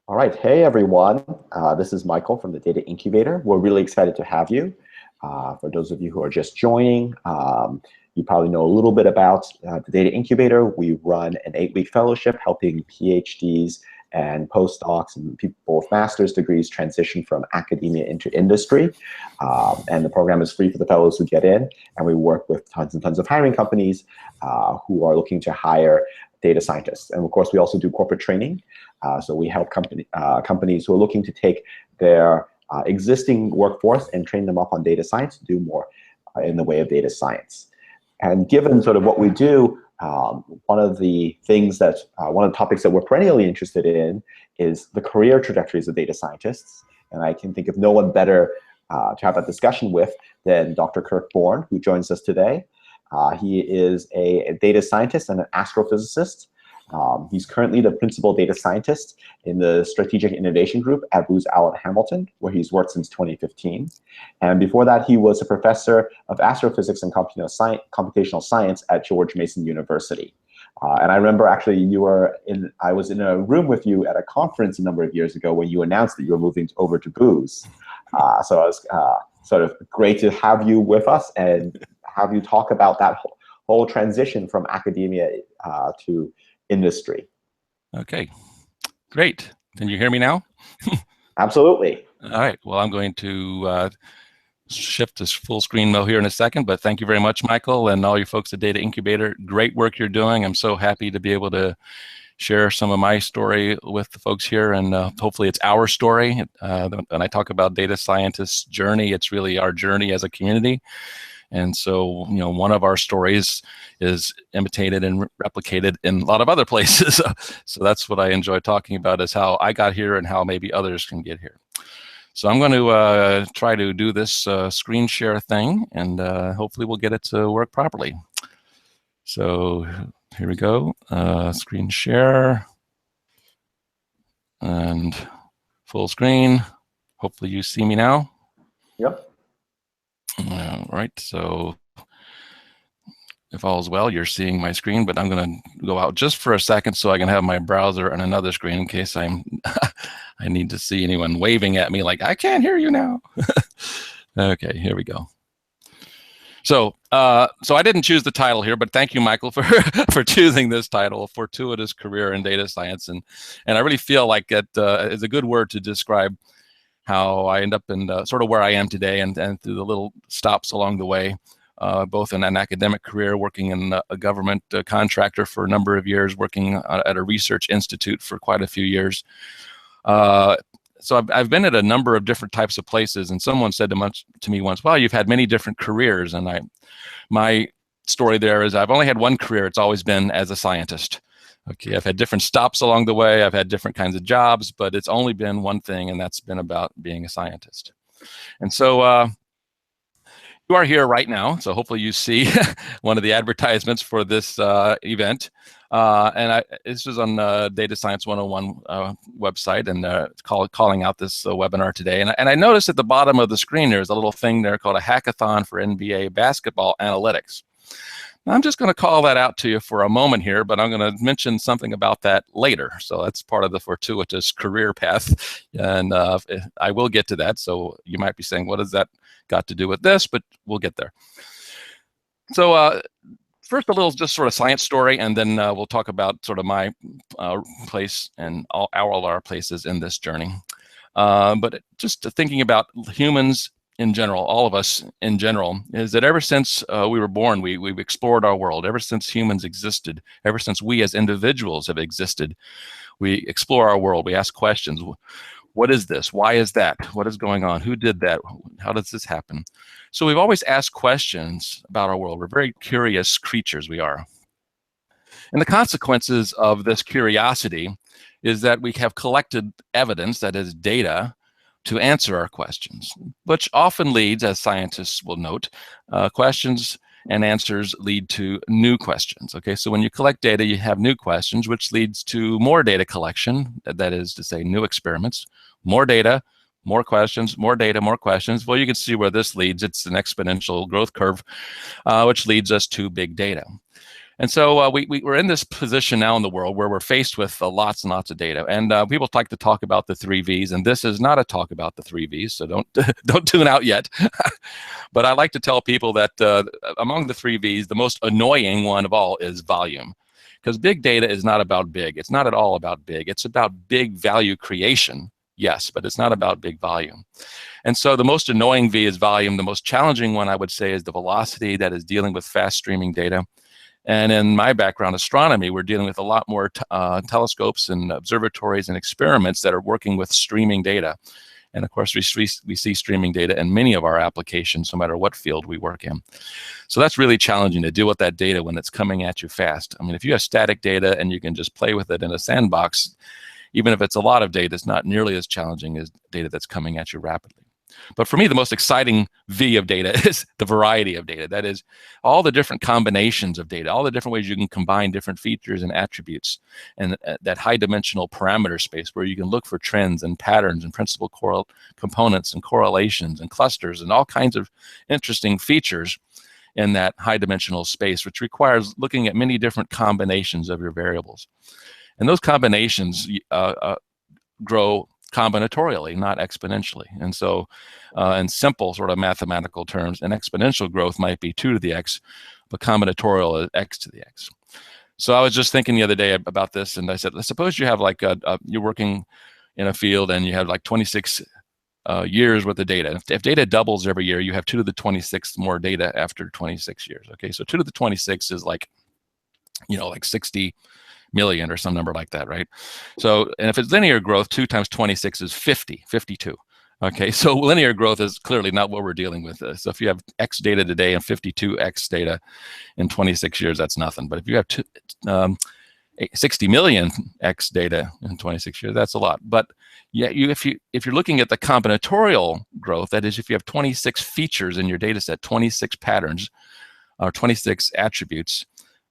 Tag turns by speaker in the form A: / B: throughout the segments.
A: All right. Hey, everyone. This is Michael from the Data Incubator. We're really excited to have you. For those of you who are just joining, you probably know a little bit about the Data Incubator. We run an 8-week fellowship helping PhDs and postdocs and people with master's degrees transition from academia into industry. And the program is free for the fellows who get in. And we work with tons and tons of hiring companies who are looking to hire data scientists. And of course, we also do corporate training. So we help companies who are looking to take their existing workforce and train them up on data science to do more in the way of data science. And given sort of what we do, one of the topics that we're perennially interested in is the career trajectories of data scientists. And I can think of no one better to have that discussion with than Dr. Kirk Borne, who joins us today. He is a data scientist and an astrophysicist. He's currently the principal data scientist in the Strategic Innovation Group at Booz-Allen Hamilton, where he's worked since 2015. And before that, he was a professor of astrophysics and computational science at George Mason University. And I remember actually I was in a room with you at a conference a number of years ago when you announced that you were moving over to Booz. So it was sort of great to have you with us and have you talk about that whole transition from academia to industry.
B: Okay, great. Can you hear me now?
A: Absolutely.
B: All right. Well, I'm going to shift to full screen mode here in a second, but thank you very much, Michael, and all you folks at Data Incubator. Great work you're doing. I'm so happy to be able to share some of my story with the folks here, and hopefully it's our story. When I talk about data scientists' journey, it's really our journey as a community. And so, one of our stories is imitated and replicated in a lot of other places. So that's what I enjoy talking about, is how I got here and how maybe others can get here. So I'm going to try to do this screen share thing, and hopefully we'll get it to work properly. So here we go, screen share and full screen. Hopefully you see me now.
A: Yep.
B: All right, so if all is well, you're seeing my screen, but I'm going to go out just for a second so I can have my browser on another screen in case I need to see anyone waving at me like, I can't hear you now. Okay, here we go. So I didn't choose the title here, but thank you, Michael, for choosing this title, A Fortuitous Career in Data Science. And I really feel like it is a good word to describe how I end up in sort of where I am today, and through the little stops along the way, both in an academic career, working in a government contractor for a number of years, working at a research institute for quite a few years. So I've been at a number of different types of places, and someone said to me once, well, you've had many different careers. And my story there is I've only had one career. It's always been as a scientist. Okay, I've had different stops along the way. I've had different kinds of jobs, but it's only been one thing, and that's been about being a scientist. And so you are here right now, so hopefully you see one of the advertisements for this event. And this was on Data Science 101 website, and calling out this webinar today. And I noticed at the bottom of the screen there's a little thing there called a hackathon for NBA basketball analytics. I'm just going to call that out to you for a moment here, but I'm going to mention something about that later. So that's part of the fortuitous career path, and I will get to that. So you might be saying, what has that got to do with this? But we'll get there. So first, a little just sort of science story, and then we'll talk about sort of my place and all our places in this journey. But just thinking about humans in general, all of us in general, is that ever since we were born, we've explored our world. Ever since humans existed, ever since we as individuals have existed, we explore our world. We ask questions. What is this? Why is that? What is going on? Who did that? How does this happen? So we've always asked questions about our world. We're very curious creatures, we are. And the consequences of this curiosity is that we have collected evidence, that is data, to answer our questions, which often leads, as scientists will note, questions and answers lead to new questions. Okay, so when you collect data, you have new questions, which leads to more data collection, that is to say new experiments, more data, more questions, more data, more questions. Well, you can see where this leads. It's an exponential growth curve, which leads us to big data. And so we're in this position now in the world where we're faced with lots and lots of data. And people like to talk about the 3 Vs, and this is not a talk about the 3 Vs, so don't don't tune out yet. But I like to tell people that among the 3 Vs, the most annoying one of all is volume. Because big data is not about big. It's not at all about big. It's about big value creation, yes, but it's not about big volume. And so the most annoying V is volume. The most challenging one, I would say, is the velocity that is dealing with fast streaming data. And in my background, astronomy, we're dealing with a lot more telescopes and observatories and experiments that are working with streaming data. And of course, we see streaming data in many of our applications, no matter what field we work in. So that's really challenging to deal with that data when it's coming at you fast. I mean, if you have static data and you can just play with it in a sandbox, even if it's a lot of data, it's not nearly as challenging as data that's coming at you rapidly. But for me, the most exciting V of data is the variety of data. That is, all the different combinations of data, all the different ways you can combine different features and attributes, and that high-dimensional parameter space where you can look for trends and patterns and principal components and correlations and clusters and all kinds of interesting features in that high-dimensional space, which requires looking at many different combinations of your variables. And those combinations grow combinatorially, not exponentially. And so in simple sort of mathematical terms, an exponential growth might be 2 to the x, but combinatorial is x to the x. So I was just thinking the other day about this, and I said, suppose you have like you're working in a field and you have like 26 years worth of data. If data doubles every year, you have 2 to the 26th more data after 26 years. Okay, so 2 to the 26 is like, like 60 million or some number like that, right? So, and if it's linear growth, 2 times 26 is 52. Okay, so linear growth is clearly not what we're dealing with. So if you have X data today and 52X data in 26 years, that's nothing. But if you have 60 million X data in 26 years, that's a lot. But yeah, if you're looking at the combinatorial growth, that is, if you have 26 features in your data set, 26 patterns, or 26 attributes,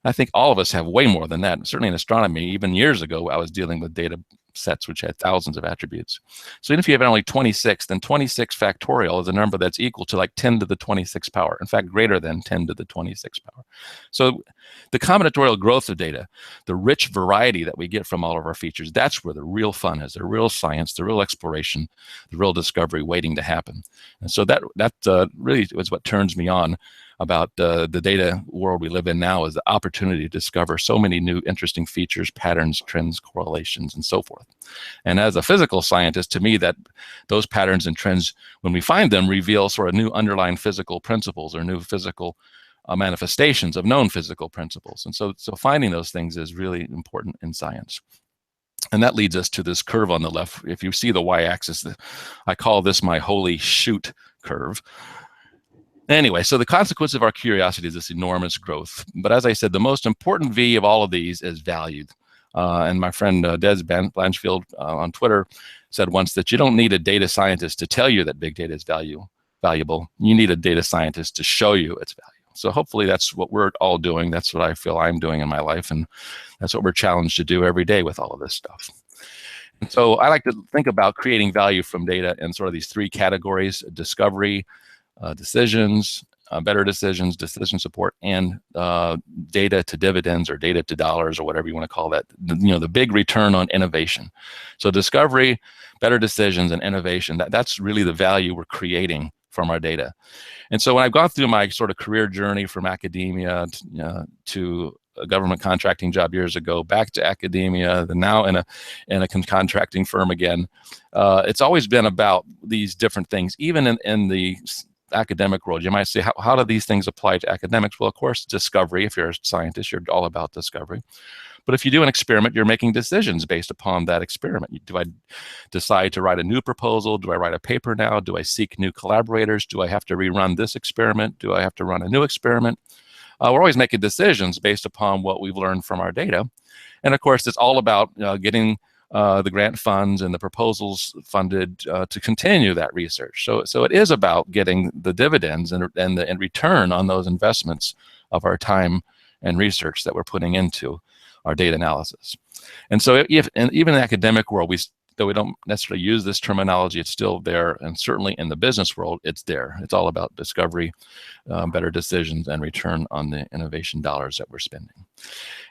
B: I think all of us have way more than that. Certainly in astronomy, even years ago, I was dealing with data sets which had thousands of attributes. So even if you have only 26, then 26 factorial is a number that's equal to like 10 to the 26 power. In fact, greater than 10 to the 26 power. So the combinatorial growth of data, the rich variety that we get from all of our features, that's where the real fun is, the real science, the real exploration, the real discovery waiting to happen. And so that really is what turns me on about the data world we live in now, is the opportunity to discover so many new interesting features, patterns, trends, correlations, and so forth. And as a physical scientist, to me, that those patterns and trends, when we find them, reveal sort of new underlying physical principles or new physical manifestations of known physical principles. And so finding those things is really important in science. And that leads us to this curve on the left. If you see the y-axis, I call this my holy shoot curve. Anyway, so the consequence of our curiosity is this enormous growth. But as I said, the most important V of all of these is valued. And my friend Des Blanchfield on Twitter said once that you don't need a data scientist to tell you that big data is valuable. You need a data scientist to show you its value. So hopefully that's what we're all doing. That's what I feel I'm doing in my life. And that's what we're challenged to do every day with all of this stuff. And so I like to think about creating value from data in sort of these 3 categories: discovery, decisions, better decisions, decision support, and data to dividends or data to dollars or whatever you want to call that. The big return on innovation. So discovery, better decisions, and innovation, that's really the value we're creating from our data. And so when I've gone through my sort of career journey from academia to a government contracting job years ago, back to academia, then now in a contracting firm again, it's always been about these different things. Even in the academic world, you might say, how do these things apply to academics? Well, of course, discovery. If you're a scientist, you're all about discovery. But if you do an experiment, you're making decisions based upon that experiment. Do I decide to write a new proposal? Do I write a paper now? Do I seek new collaborators? Do I have to rerun this experiment? Do I have to run a new experiment? We're always making decisions based upon what we've learned from our data. And of course, it's all about getting the grant funds and the proposals funded to continue that research. So it is about getting the dividends and return on those investments of our time and research that we're putting into our data analysis. And so even in the academic world, though we don't necessarily use this terminology, it's still there. And certainly in the business world, it's there. It's all about discovery, better decisions, and return on the innovation dollars that we're spending.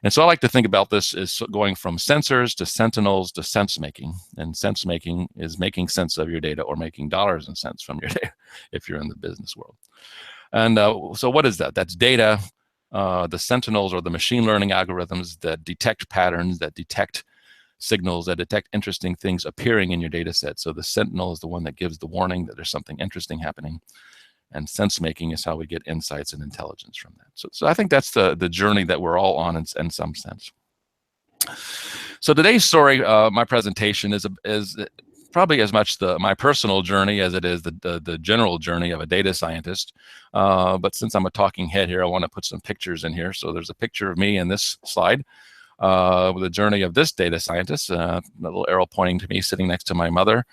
B: And so I like to think about this as going from sensors to sentinels to sense making. And sense making is making sense of your data or making dollars and cents from your data if you're in the business world. And so what is that? That's data. The sentinels are the machine learning algorithms that detect patterns, that detect signals, that detect interesting things appearing in your data set. So the sentinel is the one that gives the warning that there's something interesting happening. And sense making is how we get insights and intelligence from that. So I think that's the journey that we're all on in some sense. So today's story, my presentation is probably as much my personal journey as it is the general journey of a data scientist. But since I'm a talking head here, I want to put some pictures in here. So there's a picture of me in this slide with the journey of this data scientist, a little arrow pointing to me sitting next to my mother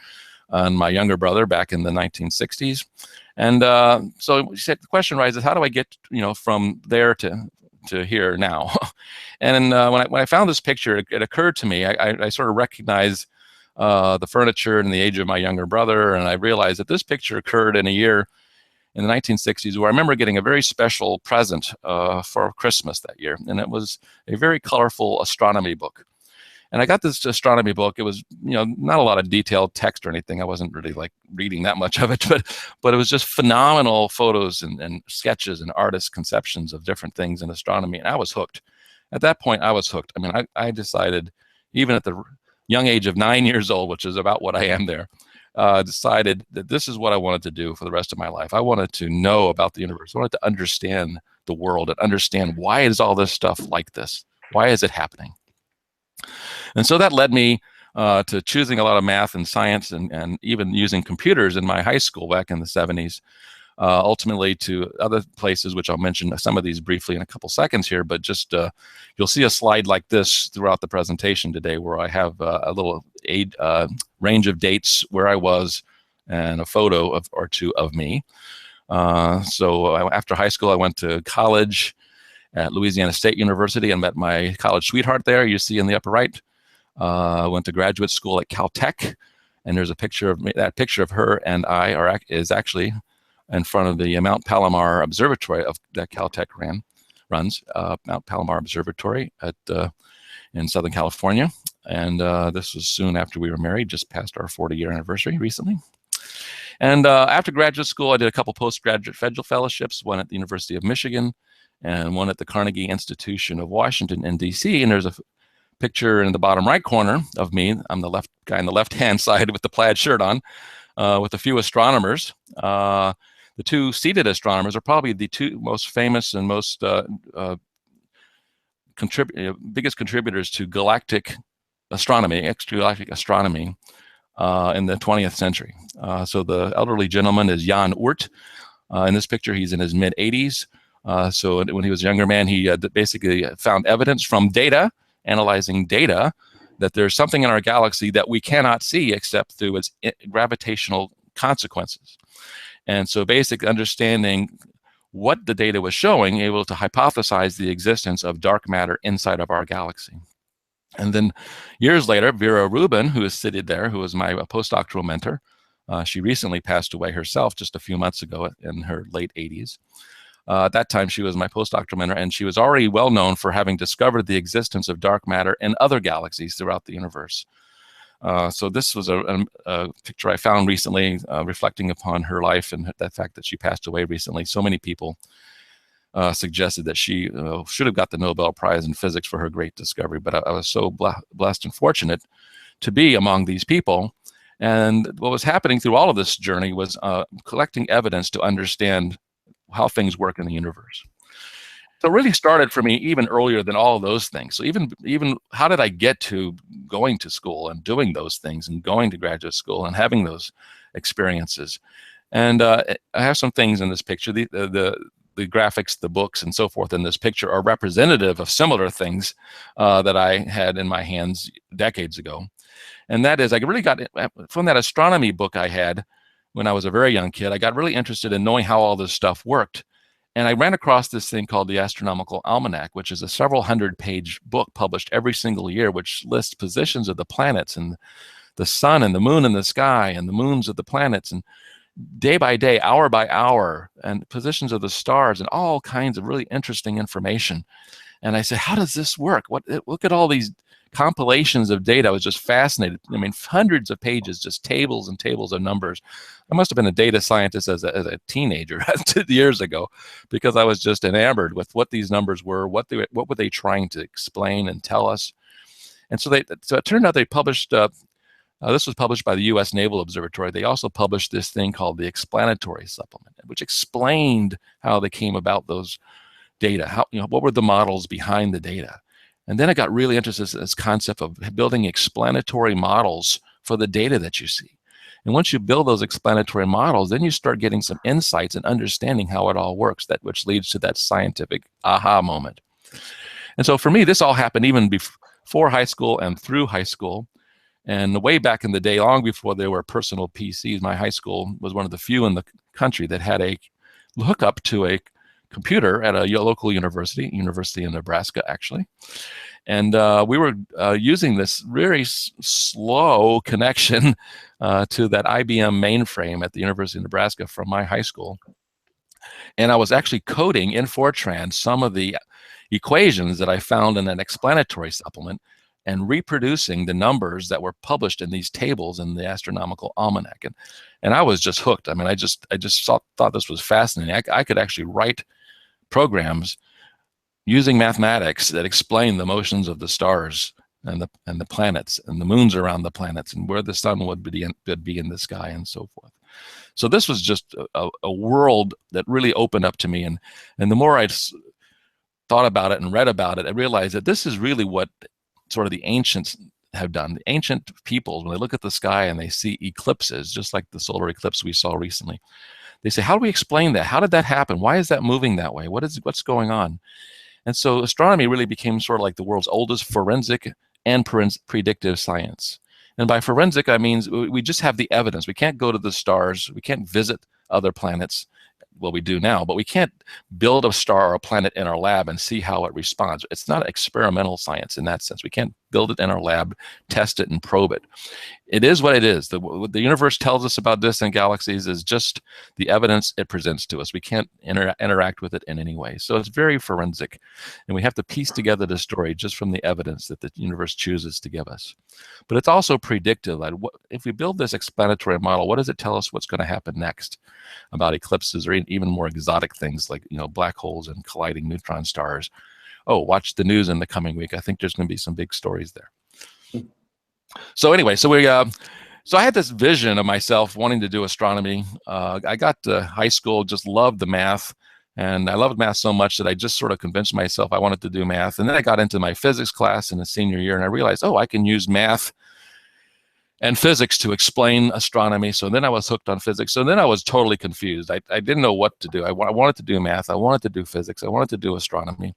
B: and my younger brother back in the 1960s. And so the question rises, how do I get from there to here now? And when I found this picture, it occurred to me, I sort of recognized the furniture and the age of my younger brother, and I realized that this picture occurred in a year in the 1960s where I remember getting a very special present for Christmas that year, and it was a very colorful astronomy book. And I got this astronomy book. It was, not a lot of detailed text or anything. I wasn't really like reading that much of it, but it was just phenomenal photos and sketches and artist conceptions of different things in astronomy, and I was hooked. At that point, I was hooked. I mean, I decided, even at the young age of 9 years old, which is about what I am there, decided that this is what I wanted to do for the rest of my life. I wanted to know about the universe. I wanted to understand the world and understand why is all this stuff like this? Why is it happening? And so that led me to choosing a lot of math and science and even using computers in my high school back in the 70s. Ultimately to other places, which I'll mention some of these briefly in a couple seconds here, but just you'll see a slide like this throughout the presentation today where I have a little range of dates where I was and a photo or two of me. So after high school, I went to college at Louisiana State University and met my college sweetheart there, you see in the upper right. Went to graduate school at Caltech, and there's a picture of me. That picture of her and I is actually in front of the Mount Palomar Observatory that Caltech runs, Mount Palomar Observatory in Southern California. And this was soon after we were married, just past our 40-year anniversary recently. And after graduate school, I did a couple postgraduate federal fellowships, one at the University of Michigan and one at the Carnegie Institution of Washington in DC. And there's a picture in the bottom right corner of me. I'm the left guy on the left-hand side with the plaid shirt on, with a few astronomers. The two seated astronomers are probably the two most famous and most biggest contributors to galactic astronomy, extragalactic astronomy in the 20th century. So the elderly gentleman is Jan Oort. In this picture, he's in his mid-80s. So when he was a younger man, he basically found evidence from data, analyzing data, that there's something in our galaxy that we cannot see except through its gravitational consequences. And so basically understanding what the data was showing, able to hypothesize the existence of dark matter inside of our galaxy. And then years later, Vera Rubin, who is seated there, who was my postdoctoral mentor, she recently passed away herself just a few months ago in her late 80s. At that time, she was my postdoctoral mentor, and she was already well known for having discovered the existence of dark matter in other galaxies throughout the universe. So this was a picture I found recently, reflecting upon her life and the fact that she passed away recently. So many people suggested that she should have got the Nobel Prize in physics for her great discovery, but I was so blessed and fortunate to be among these people. And what was happening through all of this journey was collecting evidence to understand how things work in the universe. So it really started for me even earlier than all of those things. So even how did I get to going to school and doing those things and going to graduate school and having those experiences? And I have some things in this picture. The graphics, the books, and so forth in this picture are representative of similar things that I had in my hands decades ago. And that is, I really got from that astronomy book I had when I was a very young kid, I got really interested in knowing how all this stuff worked. And I ran across this thing called the Astronomical Almanac, which is a several hundred-page book published every single year, which lists positions of the planets and the sun and the moon in the sky and the moons of the planets, and day by day, hour by hour, and positions of the stars, and all kinds of really interesting information. And I said, how does this work? Look at all these compilations of data. I was just fascinated. I mean, hundreds of pages, just tables and tables of numbers. I must have been a data scientist as a teenager 2 years ago, because I was just enamored with what these numbers were, what were they trying to explain and tell us. And so it turned out they published, this was published by the U.S. Naval Observatory. They also published this thing called the explanatory supplement, which explained how they came about those data, what were the models behind the data. And then I got really interested in this concept of building explanatory models for the data that you see. And once you build those explanatory models, then you start getting some insights and understanding how it all works, which leads to that scientific aha moment. And so for me, this all happened even before high school and through high school. And way back in the day, long before there were personal PCs, my high school was one of the few in the country that had a hookup to a computer at a local university in Nebraska, actually. And we were using this very slow connection to that IBM mainframe at the University of Nebraska from my high school. And I was actually coding in Fortran some of the equations that I found in an explanatory supplement and reproducing the numbers that were published in these tables in the Astronomical Almanac. And I was just hooked. I mean, I just thought this was fascinating. I could actually write programs using mathematics that explain the motions of the stars and the planets and the moons around the planets and where the sun would be in the sky and so forth. So this was just a world that really opened up to me. And the more I thought about it and read about it, I realized that this is really what sort of the ancients have done. The ancient peoples, when they look at the sky and they see eclipses, just like the solar eclipse we saw recently, they say, how do we explain that? How did that happen? Why is that moving that way? What's going on? And so astronomy really became sort of like the world's oldest forensic and predictive science. And by forensic, I mean we just have the evidence. We can't go to the stars. We can't visit other planets. Well, we do now, but we can't build a star or a planet in our lab and see how it responds. It's not experimental science in that sense. We can't build it in our lab, test it, and probe it. It is what it is. What the universe tells us about distant galaxies is just the evidence it presents to us. We can't interact with it in any way. So it's very forensic, and we have to piece together the story just from the evidence that the universe chooses to give us. But it's also predictive. Like if we build this explanatory model, what does it tell us what's going to happen next about eclipses or even more exotic things like black holes and colliding neutron stars? Oh, watch the news in the coming week. I think there's going to be some big stories there. So anyway, so I had this vision of myself wanting to do astronomy. I got to high school, just loved the math, and I loved math so much that I just sort of convinced myself I wanted to do math. And then I got into my physics class in the senior year, and I realized, oh, I can use math and physics to explain astronomy. So then I was hooked on physics. So then I was totally confused. I didn't know what to do. I wanted to do math. I wanted to do physics. I wanted to do astronomy.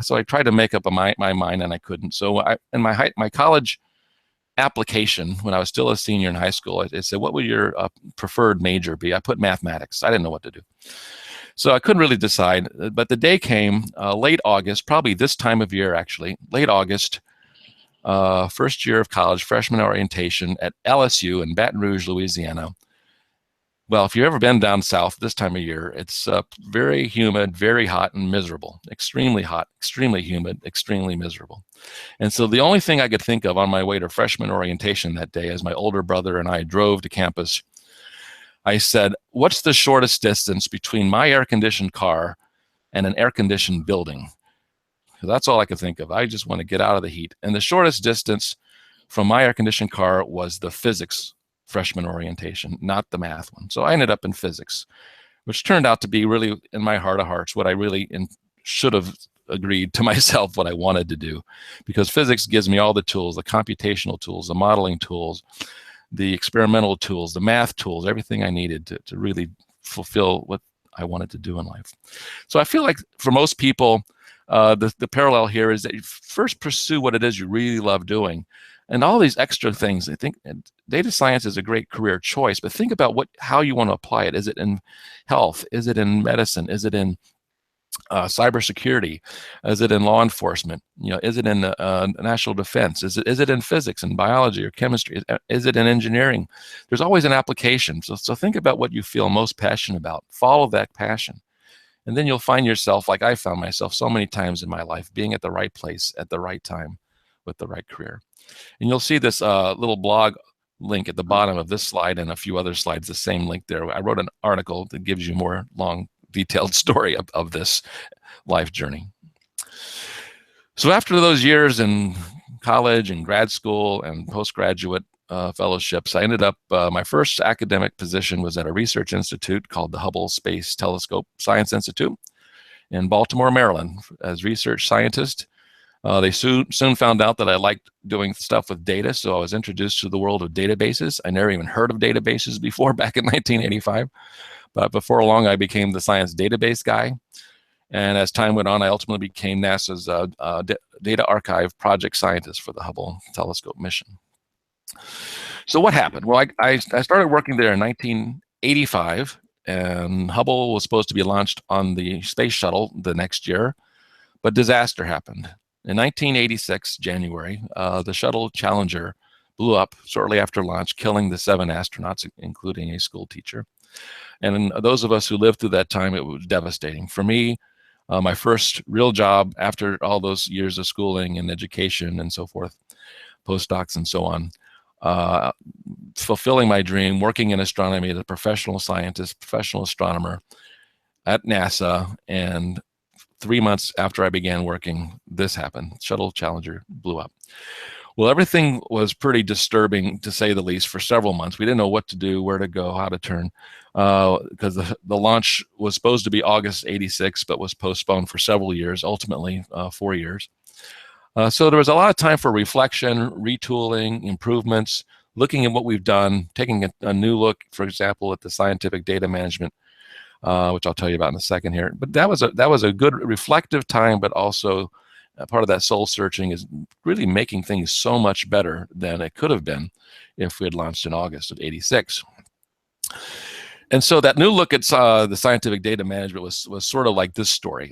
B: So I tried to make up my mind, and I couldn't. So in my college application, when I was still a senior in high school, it said, what would your preferred major be? I put mathematics. I didn't know what to do. So I couldn't really decide. But the day came, late August, probably this time of year, actually, late August, first year of college, freshman orientation at LSU in Baton Rouge, Louisiana. Well, if you've ever been down south this time of year, it's very humid, very hot, and miserable. Extremely hot, extremely humid, extremely miserable. And so the only thing I could think of on my way to freshman orientation that day, as my older brother and I drove to campus, I said, what's the shortest distance between my air-conditioned car and an air-conditioned building? That's all I could think of. I just want to get out of the heat. And the shortest distance from my air-conditioned car was the physics freshman orientation, not the math one. So I ended up in physics, which turned out to be really, in my heart of hearts, what I really should have agreed to myself what I wanted to do, because physics gives me all the tools, the computational tools, the modeling tools, the experimental tools, the math tools, everything I needed to really fulfill what I wanted to do in life. So I feel like for most people, the parallel here is that you first pursue what it is you really love doing, and all these extra things. I think data science is a great career choice, but think about how you want to apply it. Is it in health? Is it in medicine? Is it in cybersecurity? Is it in law enforcement? Is it in national defense? Is it in physics and biology or chemistry? Is it in engineering? There's always an application. So think about what you feel most passionate about. Follow that passion. And then you'll find yourself, like I found myself so many times in my life, being at the right place at the right time with the right career. And you'll see this little blog link at the bottom of this slide and a few other slides, the same link there. I wrote an article that gives you more long, detailed story of this life journey. So after those years in college and grad school and postgraduate fellowships, I ended up, my first academic position was at a research institute called the Hubble Space Telescope Science Institute in Baltimore, Maryland, as research scientist. They soon found out that I liked doing stuff with data, so I was introduced to the world of databases. I never even heard of databases before, back in 1985. But before long, I became the science database guy. And as time went on, I ultimately became NASA's data archive project scientist for the Hubble telescope mission. So what happened? Well, I started working there in 1985, and Hubble was supposed to be launched on the space shuttle the next year, but disaster happened. In 1986, January, the shuttle Challenger blew up shortly after launch, killing the 7 astronauts, including a school teacher. And those of us who lived through that time, it was devastating. For me, my first real job after all those years of schooling and education and so forth, postdocs and so on, fulfilling my dream, working in astronomy as a professional scientist, professional astronomer at NASA. And 3 months after I began working, this happened. Shuttle Challenger blew up. Well, everything was pretty disturbing, to say the least, for several months. We didn't know what to do, where to go, how to turn, because the launch was supposed to be August 86, but was postponed for several years, ultimately 4 years. So there was a lot of time for reflection, retooling, improvements, looking at what we've done, taking a new look, for example, at the scientific data management, which I'll tell you about in a second here. But that was a good reflective time, but also part of that soul searching is really making things so much better than it could have been if we had launched in August of 86. And so that new look at the scientific data management was sort of like this story.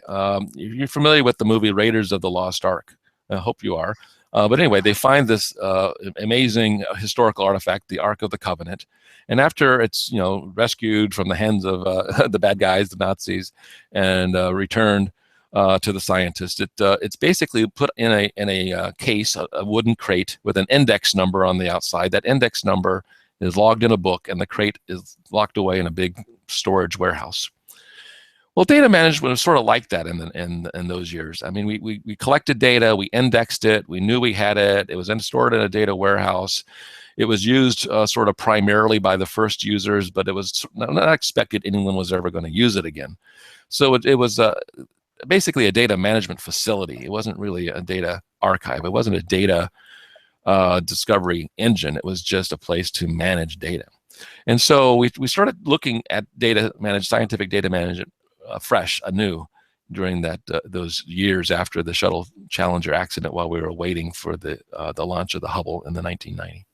B: You're familiar with the movie Raiders of the Lost Ark. I hope you are. But anyway, they find this amazing historical artifact, the Ark of the Covenant. And after it's rescued from the hands of the bad guys, the Nazis, and returned to the scientist, it's basically put in a case, a wooden crate with an index number on the outside. That index number is logged in a book, and the crate is locked away in a big storage warehouse. Well, data management was sort of like that in those years. I mean, we collected data, we indexed it, we knew we had it. It was stored in a data warehouse. It was used sort of primarily by the first users, but it was not expected anyone was ever going to use it again. So it was basically a data management facility. It wasn't really a data archive. It wasn't a data discovery engine. It was just a place to manage data. And so we started looking at scientific data management anew during those years after the shuttle Challenger accident, while we were waiting for the launch of the Hubble in the 1990s.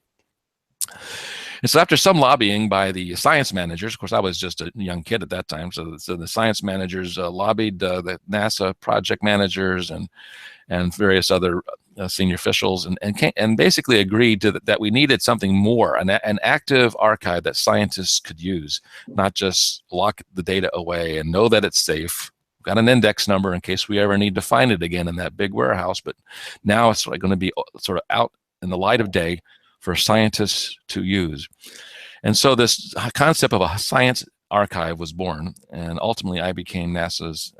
B: And so after some lobbying by the science managers, of course, I was just a young kid at that time, so the science managers lobbied the NASA project managers and various other senior officials, and basically agreed that we needed something more, an active archive that scientists could use, not just lock the data away and know that it's safe. Got an index number in case we ever need to find it again in that big warehouse, but now it's going to be sort of out in the light of day for scientists to use. And so this concept of a science archive was born, and ultimately I became NASA's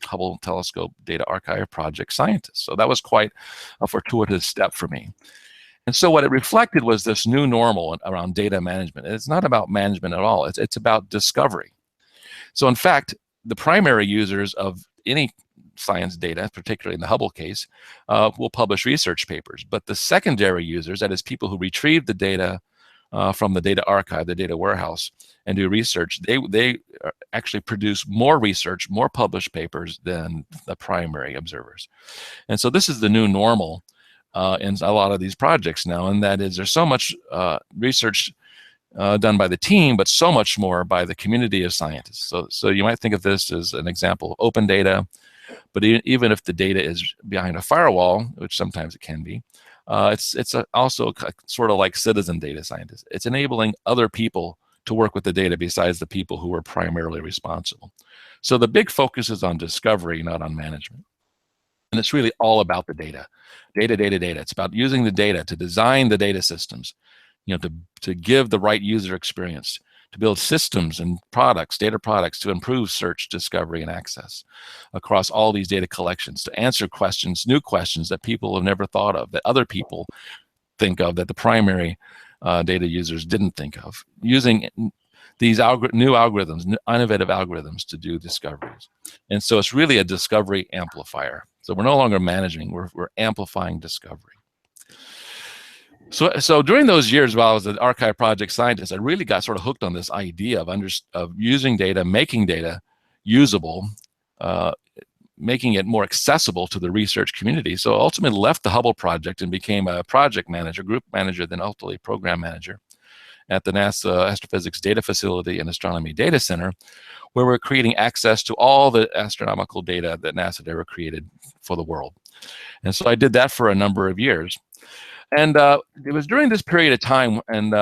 B: Hubble Telescope Data Archive Project Scientist. So that was quite a fortuitous step for me. And so what it reflected was this new normal around data management. It's not about management at all. It's about discovery. So in fact, the primary users of any science data, particularly in the Hubble case, will publish research papers. But the secondary users, that is people who retrieve the data from the data archive, the data warehouse, and do research, they actually produce more research, more published papers than the primary observers. And so this is the new normal in a lot of these projects now, and that is there's so much research done by the team, but so much more by the community of scientists. So you might think of this as an example of open data, but even if the data is behind a firewall, which sometimes it can be, it's also sort of like citizen data scientists. It's enabling other people to work with the data besides the people who are primarily responsible. So the big focus is on discovery, not on management. And it's really all about the data. Data, data, data. It's about using the data to design the data systems, to give the right user experience, to build systems and products, data products, to improve search, discovery, and access across all these data collections, to answer questions, new questions that people have never thought of, that other people think of, that the primary data users didn't think of, using these new algorithms, innovative algorithms to do discoveries. And so it's really a discovery amplifier. So we're no longer managing, we're amplifying discovery. So during those years while I was an archive project scientist, I really got sort of hooked on this idea of using data, making data usable, making it more accessible to the research community. So I ultimately left the Hubble project and became a project manager, group manager, then ultimately program manager at the NASA Astrophysics Data Facility and Astronomy Data Center, where we're creating access to all the astronomical data that NASA had ever created for the world. And so I did that for a number of years. And it was during this period of time, and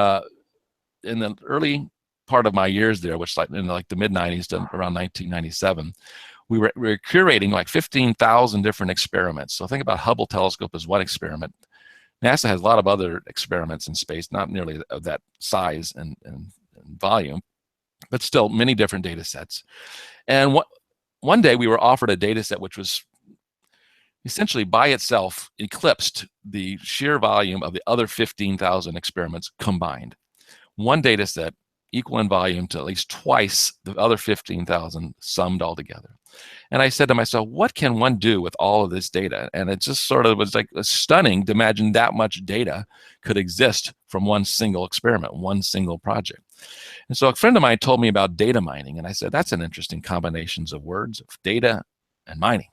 B: in the early part of my years there, which in like the mid-90s to around 1997, we were curating like 15,000 different experiments. So think about Hubble telescope as one experiment. NASA has a lot of other experiments in space, not nearly of that size and volume, but still many different data sets. And one day we were offered a data set which was essentially by itself eclipsed the sheer volume of the other 15,000 experiments combined. One data set equal in volume to at least twice the other 15,000 summed all together. And I said to myself, what can one do with all of this data? And it just sort of was like stunning to imagine that much data could exist from one single experiment, one single project. And so a friend of mine told me about data mining, and I said, that's an interesting combination of words, of data and mining.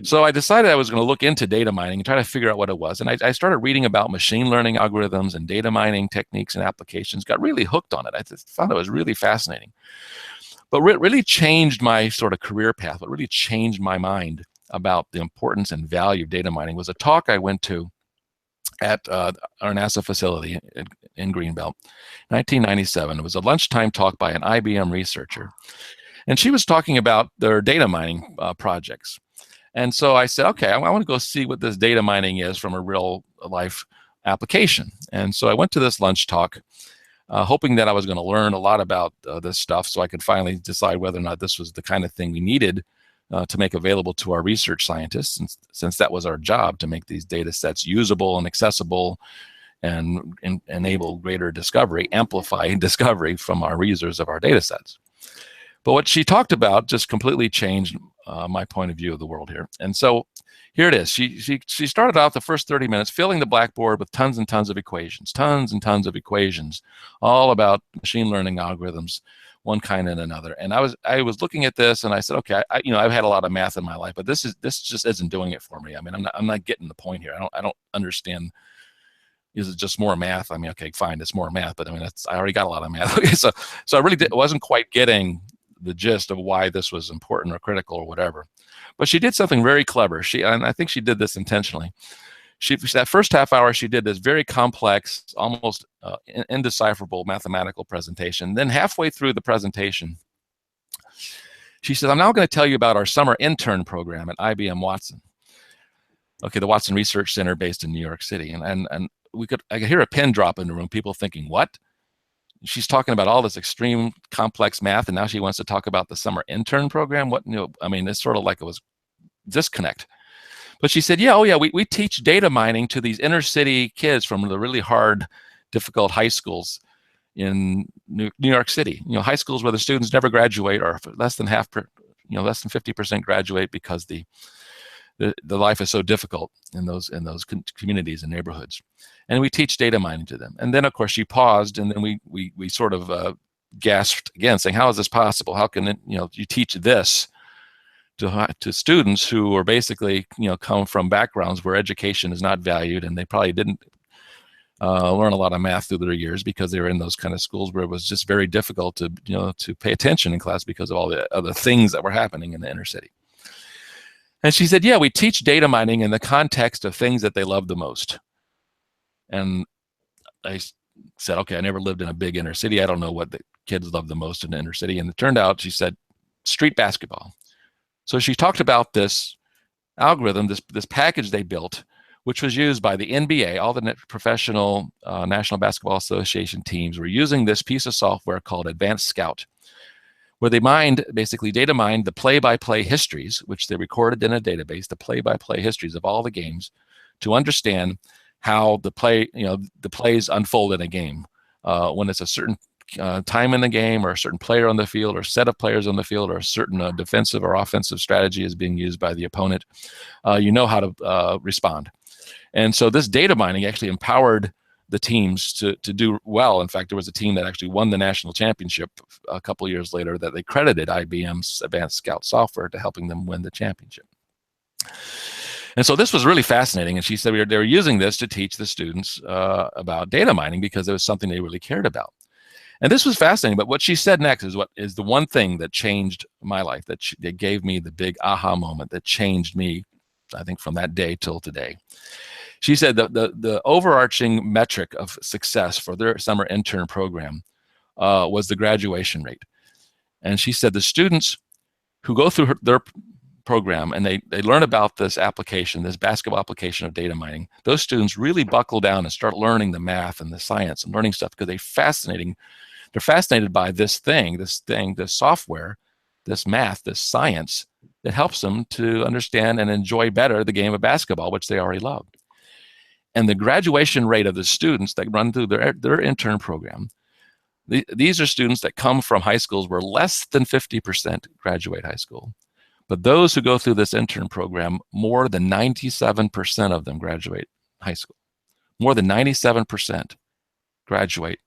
B: So I decided I was going to look into data mining and try to figure out what it was. And I started reading about machine learning algorithms and data mining techniques and applications, got really hooked on it. I just found it was really fascinating. But what really changed my sort of career path, what really changed my mind about the importance and value of data mining was a talk I went to at our NASA facility in Greenbelt, 1997. It was a lunchtime talk by an IBM researcher. And she was talking about their data mining projects. And so I said, okay, I want to go see what this data mining is from a real life application. And so I went to this lunch talk, hoping that I was going to learn a lot about this stuff so I could finally decide whether or not this was the kind of thing we needed to make available to our research scientists, since that was our job, to make these data sets usable and accessible and enable greater discovery, amplify discovery from our users of our data sets. But what she talked about just completely changed my point of view of the world here. And so here it is. She started out the first 30 minutes filling the blackboard with tons and tons of equations, tons and tons of equations, all about machine learning algorithms, one kind and another. And I was looking at this and I said, okay, I've had a lot of math in my life, but this just isn't doing it for me. I mean, I'm not getting the point here. I don't understand. Is it just more math? I mean, okay, fine, it's more math, but I mean, I already got a lot of math. Okay, so I really wasn't quite getting the gist of why this was important or critical or whatever. But she did something very clever. And I think she did this intentionally. That first half hour, she did this very complex, almost indecipherable mathematical presentation. Then halfway through the presentation, she said, I'm now going to tell you about our summer intern program at IBM Watson. Okay, the Watson Research Center based in New York City. And I could hear a pin drop in the room, people thinking, what? She's talking about all this extreme complex math, and now she wants to talk about the summer intern program. What, I mean, it's sort of like it was disconnect. But she said, yeah, oh yeah, we teach data mining to these inner city kids from the really hard, difficult high schools in New York City. High schools where the students never graduate, or less than 50% graduate because the life is so difficult in those communities and neighborhoods. And we teach data mining to them. And then, of course, she paused, and then we sort of gasped again, saying, how is this possible? How can you teach this to students who are basically come from backgrounds where education is not valued, and they probably didn't learn a lot of math through their years because they were in those kind of schools where it was just very difficult to, to pay attention in class because of all the other things that were happening in the inner city. And she said, yeah, we teach data mining in the context of things that they love the most. And I said, okay, I never lived in a big inner city. I don't know what the kids love the most in the inner city. And it turned out, she said, street basketball. So she talked about this algorithm, this package they built, which was used by the NBA. All the professional National Basketball Association teams were using this piece of software called Advanced Scout, where they basically data mined the play-by-play histories, which they recorded in a database, the play-by-play histories of all the games, to understand how the plays unfold in a game. When it's a certain time in the game, or a certain player on the field, or set of players on the field, or a certain defensive or offensive strategy is being used by the opponent, you know how to respond. And so this data mining actually empowered the teams to do well. In fact, there was a team that actually won the national championship a couple of years later that they credited IBM's Advanced Scout software to helping them win the championship. And so this was really fascinating. And she said they were using this to teach the students about data mining because it was something they really cared about. And this was fascinating. But what she said next is the one thing that changed my life, that gave me the big aha moment that changed me, I think, from that day till today. She said the overarching metric of success for their summer intern program was the graduation rate. And she said the students who go through their program and they learn about this application, this basketball application of data mining, those students really buckle down and start learning the math and the science and learning stuff because they're fascinated by this software, this math, this science that helps them to understand and enjoy better the game of basketball, which they already love. And the graduation rate of the students that run through their intern program, these are students that come from high schools where less than 50% graduate high school. But those who go through this intern program, more than 97% of them graduate high school. More than 97% graduate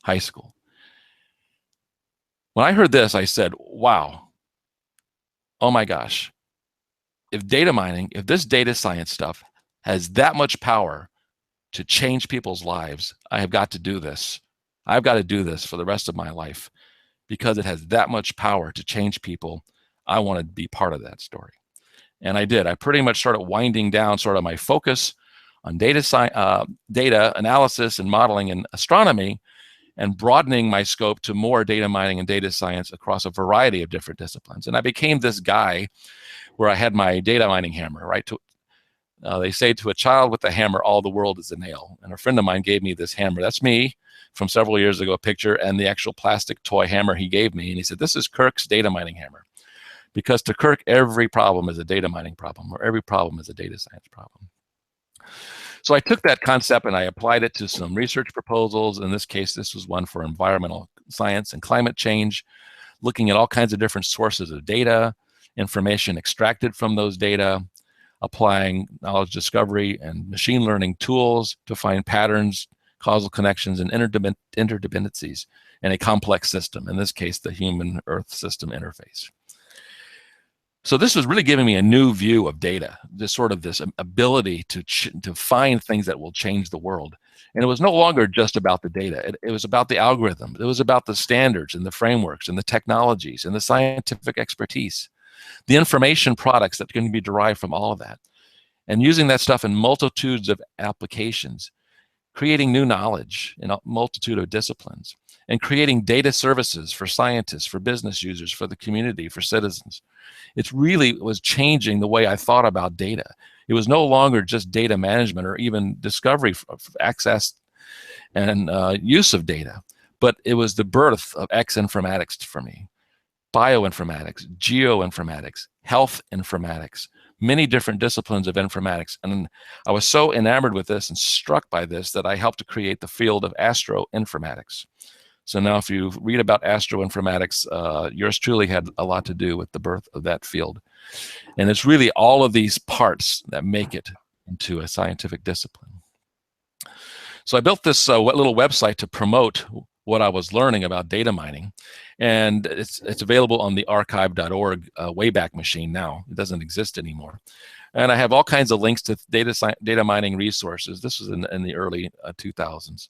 B: high school. When I heard this, I said, wow, oh my gosh, if this data science stuff has that much power to change people's lives, I have got to do this. I've got to do this for the rest of my life because it has that much power to change people. I want to be part of that story. And I did. I pretty much started winding down sort of my focus on data analysis and modeling and astronomy, and broadening my scope to more data mining and data science across a variety of different disciplines. And I became this guy where I had my data mining hammer, right? They say to a child with a hammer, all the world is a nail. And a friend of mine gave me this hammer. That's me from several years ago, a picture, and the actual plastic toy hammer he gave me. And he said, this is Kirk's data mining hammer. Because to Kirk, every problem is a data mining problem, or every problem is a data science problem. So I took that concept and I applied it to some research proposals. In this case, this was one for environmental science and climate change, looking at all kinds of different sources of data, information extracted from those data, applying knowledge discovery and machine learning tools to find patterns, causal connections, and interdependencies in a complex system, in this case, the human-Earth system interface. So this was really giving me a new view of data, this sort of this ability to find things that will change the world. And it was no longer just about the data. It was about the algorithm. It was about the standards and the frameworks and the technologies and the scientific expertise, the information products that can be derived from all of that, and using that stuff in multitudes of applications, creating new knowledge in a multitude of disciplines, and creating data services for scientists, for business users, for the community, for citizens. It really was changing the way I thought about data. It was no longer just data management or even discovery, access, and use of data, but it was the birth of X-informatics for me. Bioinformatics, geoinformatics, health informatics, many different disciplines of informatics. And I was so enamored with this and struck by this that I helped to create the field of astroinformatics. So now if you read about astroinformatics, yours truly had a lot to do with the birth of that field. And it's really all of these parts that make it into a scientific discipline. So I built this little website to promote what I was learning about data mining. And it's available on the archive.org Wayback Machine now. It doesn't exist anymore. And I have all kinds of links to data mining resources. This was in the early 2000s.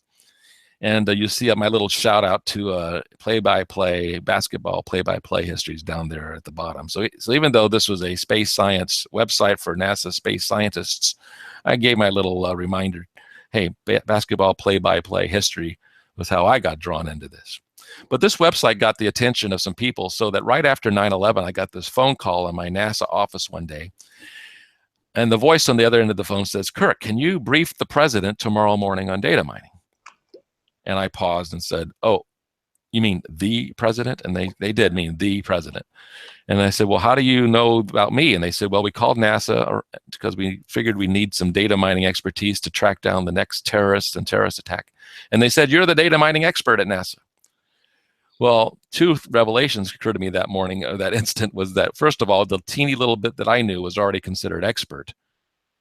B: And you see my little shout out to play-by-play basketball play-by-play histories down there at the bottom. So even though this was a space science website for NASA space scientists, I gave my little reminder, hey, basketball play-by-play history was how I got drawn into this. But this website got the attention of some people, so that right after 9/11, I got this phone call in my NASA office one day. And the voice on the other end of the phone says, Kirk, can you brief the president tomorrow morning on data mining? And I paused and said, oh, you mean the president? And they did mean the president. And I said, well, how do you know about me? And they said, well, we called NASA because we figured we need some data mining expertise to track down the next terrorist and terrorist attack. And they said, you're the data mining expert at NASA. Well, two revelations occurred to me that morning, that instant, was that, first of all, the teeny little bit that I knew was already considered expert.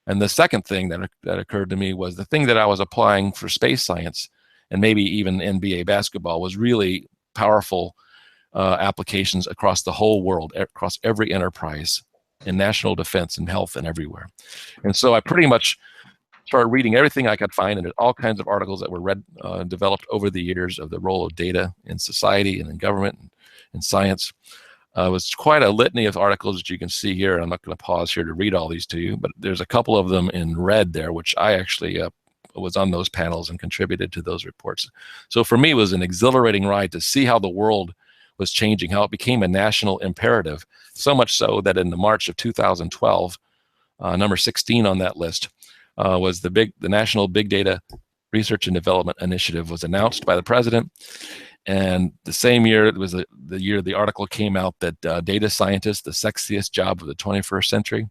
B: And the second thing that occurred to me was the thing that I was applying for space science and maybe even NBA basketball was really powerful applications across the whole world, across every enterprise in national defense and health and everywhere. And so I pretty much started reading everything I could find, and there's all kinds of articles that were developed over the years of the role of data in society and in government and in science. It was quite a litany of articles that you can see here. I'm not going to pause here to read all these to you, but there's a couple of them in red there, which I actually was on those panels and contributed to those reports. So for me, it was an exhilarating ride to see how the world was changing, how it became a national imperative, so much so that in the March of 2012, number 16 on that list was the National Big Data Research and Development Initiative was announced by the president. And the same year, it was the year the article came out that data scientists, the sexiest job of the 21st century.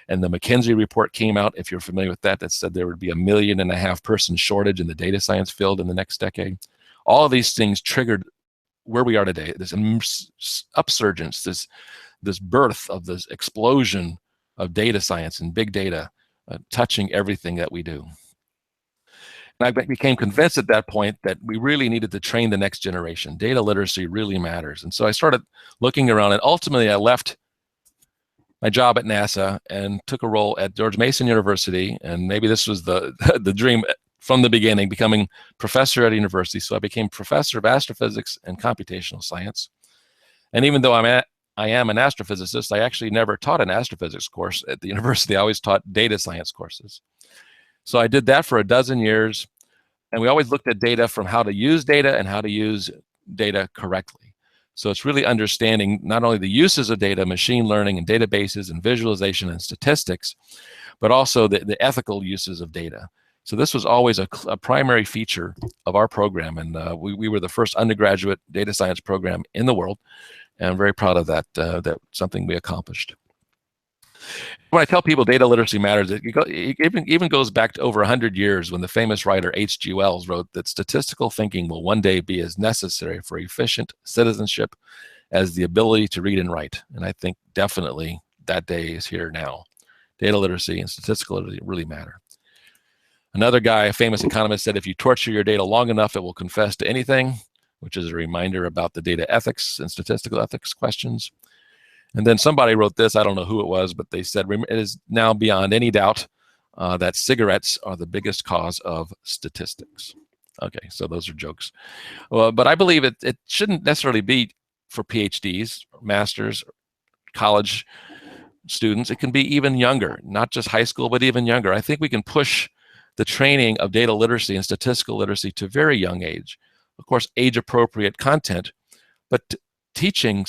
B: And the McKinsey report came out, if you're familiar with that, that said there would be 1.5 million person shortage in the data science field in the next decade. All of these things triggered where we are today, this upsurgence, this birth of this explosion of data science and big data touching everything that we do. And I became convinced at that point that we really needed to train the next generation. Data literacy really matters. And so I started looking around, and ultimately I left my job at NASA and took a role at George Mason University. And maybe this was the dream from the beginning, becoming professor at a university. So I became professor of astrophysics and computational science. And even though I am an astrophysicist, I actually never taught an astrophysics course at the university. I always taught data science courses. So I did that for 12 years. And we always looked at data from how to use data and how to use data correctly. So it's really understanding not only the uses of data, machine learning and databases and visualization and statistics, but also the ethical uses of data. So this was always a primary feature of our program. And we were the first undergraduate data science program in the world. And I'm very proud of that, that's something we accomplished. When I tell people data literacy matters, it even goes back to over 100 years when the famous writer H.G. Wells wrote that statistical thinking will one day be as necessary for efficient citizenship as the ability to read and write. And I think definitely that day is here now. Data literacy and statistical literacy really matter. Another guy, a famous economist, said if you torture your data long enough, it will confess to anything, which is a reminder about the data ethics and statistical ethics questions. And then somebody wrote this, I don't know who it was, but they said, it is now beyond any doubt that cigarettes are the biggest cause of statistics. Okay, so those are jokes. Well, but I believe it shouldn't necessarily be for PhDs, masters, college students. It can be even younger, not just high school, but even younger. I think we can push the training of data literacy and statistical literacy to a very young age. Of course, age-appropriate content, but teaching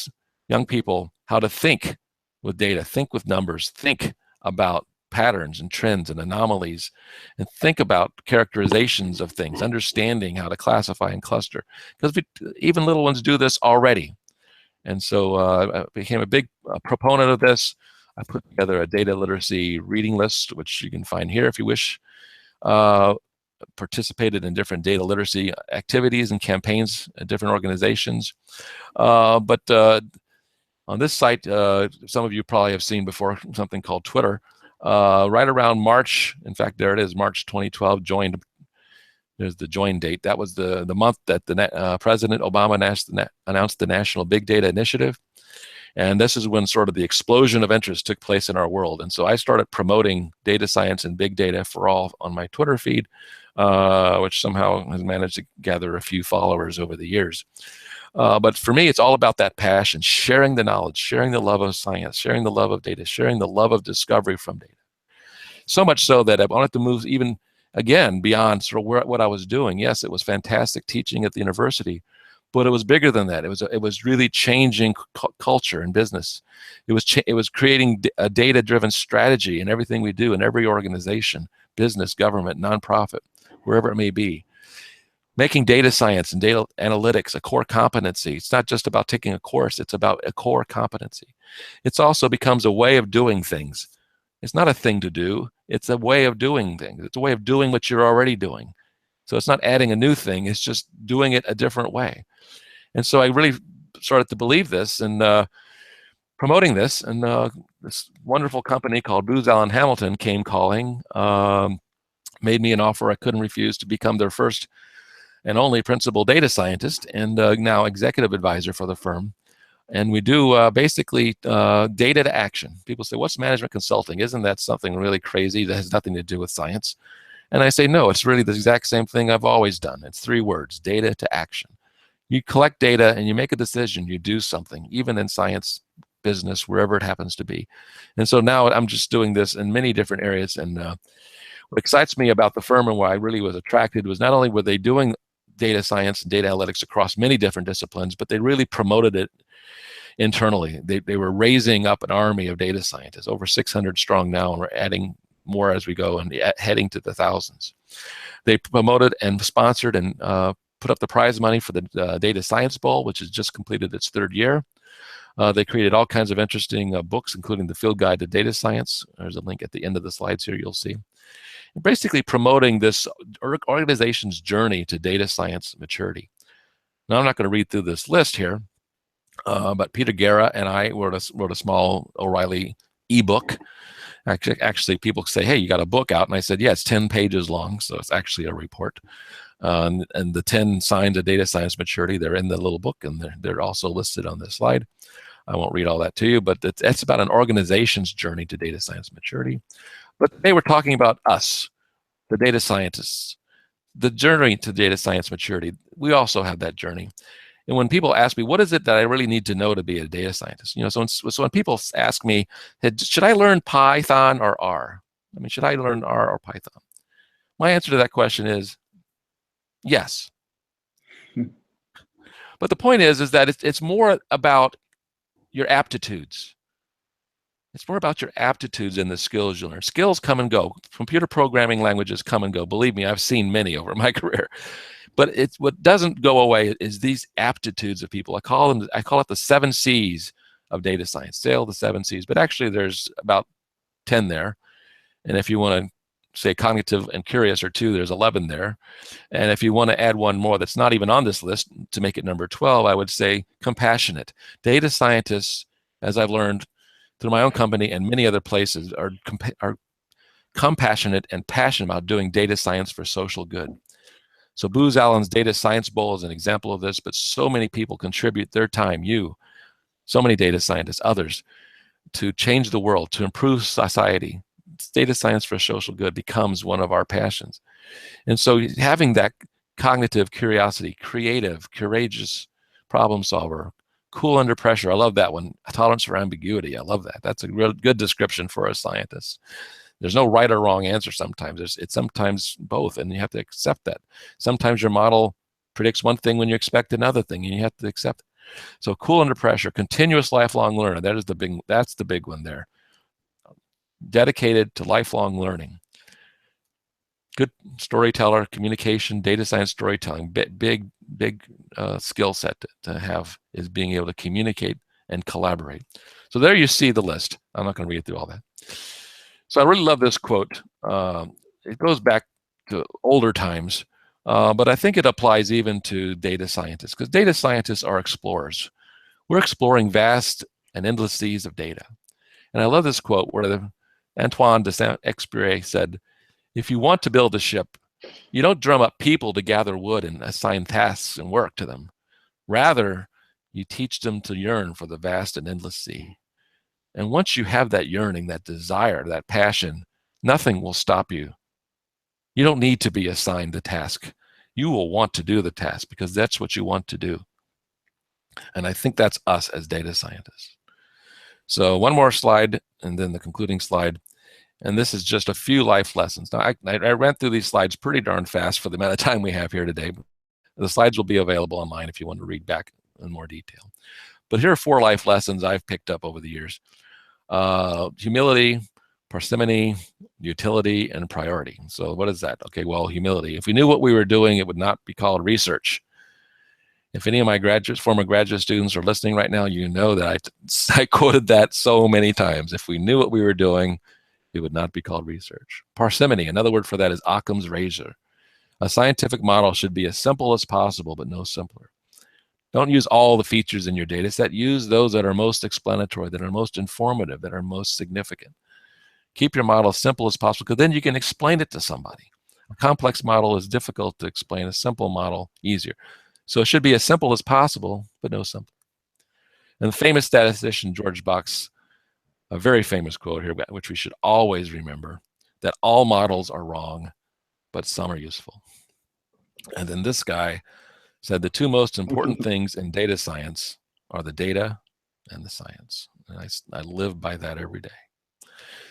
B: young people how to think with data, think with numbers, think about patterns and trends and anomalies, and think about characterizations of things, understanding how to classify and cluster. Because even little ones do this already. And so I became a big proponent of this. I put together a data literacy reading list, which you can find here if you wish. Participated in different data literacy activities and campaigns at different organizations. On this site, some of you probably have seen before something called Twitter. Right around March, in fact, there it is, March 2012, there's the join date. That was the month that President Obama announced the National Big Data Initiative. And this is when sort of the explosion of interest took place in our world. And so I started promoting data science and big data for all on my Twitter feed, which somehow has managed to gather a few followers over the years. But for me, it's all about that passion, sharing the knowledge, sharing the love of science, sharing the love of data, sharing the love of discovery from data. So much so that I wanted to move even, again, beyond sort of what I was doing. Yes, it was fantastic teaching at the university, but it was bigger than that. It was really changing culture and business. It was creating a data-driven strategy in everything we do in every organization, business, government, nonprofit, wherever it may be. Making data science and data analytics a core competency. It's not just about taking a course, it's about a core competency. It also becomes a way of doing things. It's not a thing to do, it's a way of doing things. It's a way of doing what you're already doing. So it's not adding a new thing, it's just doing it a different way. And so I really started to believe this and promoting this, and this wonderful company called Booz-Allen Hamilton came calling, made me an offer I couldn't refuse to become their first and only principal data scientist and now executive advisor for the firm. And we do basically data to action. People say, what's management consulting? Isn't that something really crazy that has nothing to do with science? And I say, no, it's really the exact same thing I've always done. It's 3 words, data to action. You collect data and you make a decision, you do something, even in science, business, wherever it happens to be. And so now I'm just doing this in many different areas. And what excites me about the firm and why I really was attracted was not only were they doing data science and data analytics across many different disciplines, but they really promoted it internally. They were raising up an army of data scientists, over 600 strong now, and we're adding more as we go and heading to the thousands. They promoted and sponsored and put up the prize money for the Data Science Bowl, which has just completed its 3rd year. They created all kinds of interesting books, including the Field Guide to Data Science. There's a link at the end of the slides here, you'll see. And basically promoting this organization's journey to data science maturity. Now, I'm not going to read through this list here, but Peter Guerra and I wrote a small O'Reilly ebook. Actually, people say, hey, you got a book out? And I said, yeah, it's 10 pages long, so it's actually a report. And the 10 signs of data science maturity, they're in the little book, and they're also listed on this slide. I won't read all that to you, but it's about an organization's journey to data science maturity. But today we're talking about us, the data scientists, the journey to data science maturity. We also have that journey. And when people ask me, what is it that I really need to know to be a data scientist? You know, so when people ask me, should I learn Python or R? I mean, should I learn R or Python? My answer to that question is yes. But the point is that it's more about your aptitudes. It's more about your aptitudes and the skills you learn. Skills come and go. Computer programming languages come and go. Believe me, I've seen many over my career. But what doesn't go away is these aptitudes of people. I call it the 7 C's of data science. Sail the 7 C's, but actually there's about 10 there. And if you want to say cognitive and curious are 2, there's 11 there. And if you want to add one more that's not even on this list to make it number 12, I would say compassionate. Data scientists, as I've learned through my own company and many other places, are compassionate and passionate about doing data science for social good. So Booz-Allen's Data Science Bowl is an example of this, but so many people contribute their time, so many data scientists, others, to change the world, to improve society. Data science for social good becomes one of our passions. And so having that cognitive curiosity, creative, courageous problem solver, cool under pressure, I love that one. Tolerance for ambiguity, I love that. That's a real good description for a scientist. There's no right or wrong answer sometimes. It's sometimes both, and you have to accept that. Sometimes your model predicts one thing when you expect another thing, and you have to accept it. So cool under pressure, continuous lifelong learner, that's the big one there. Dedicated to lifelong learning. Good storyteller, communication, data science storytelling, big skill set to have is being able to communicate and collaborate. So there you see the list. I'm not going to read through all that. So I really love this quote. It goes back to older times, but I think it applies even to data scientists, because data scientists are explorers. We're exploring vast and endless seas of data. And I love this quote where Antoine de Saint-Exupéry said, if you want to build a ship, you don't drum up people to gather wood and assign tasks and work to them. Rather, You teach them to yearn for the vast and endless sea. And once you have that yearning, that desire, that passion, nothing will stop you. You don't need to be assigned the task. You will want to do the task because that's what you want to do. And I think that's us as data scientists. So one more slide and then the concluding slide. And this is just a few life lessons. Now, I ran through these slides pretty darn fast for the amount of time we have here today. The slides will be available online if you want to read back in more detail. But here are 4 life lessons I've picked up over the years. Humility, parsimony, utility, and priority. So what is that? Okay, well, humility. If we knew what we were doing, it would not be called research. If any of my former graduate students are listening right now, you know that I quoted that so many times. If we knew what we were doing, it would not be called research. Parsimony, another word for that is Occam's razor. A scientific model should be as simple as possible, but no simpler. Don't use all the features in your data set. Use those that are most explanatory, that are most informative, that are most significant. Keep your model as simple as possible, because then you can explain it to somebody. A complex model is difficult to explain. A simple model, easier. So it should be as simple as possible, but no simpler. And the famous statistician George Box, a very famous quote here, which we should always remember, that all models are wrong, but some are useful. And then this guy said the 2 most important things in data science are the data and the science. And I live by that every day.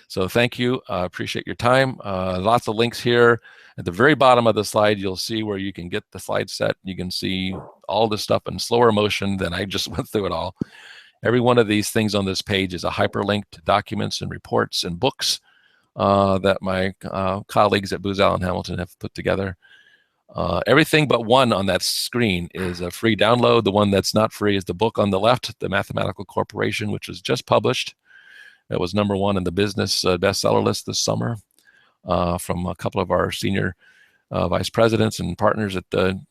B: So thank you. I appreciate your time. Lots of links here. At the very bottom of the slide, you'll see where you can get the slide set. You can see all this stuff in slower motion than I just went through it all. Every one of these things on this page is a hyperlink to documents and reports and books that my colleagues at Booz-Allen Hamilton have put together. Everything but one on that screen is a free download. The one that's not free is the book on the left, The Mathematical Corporation, which was just published. It was #1 in the business bestseller list this summer from a couple of our senior vice presidents and partners at the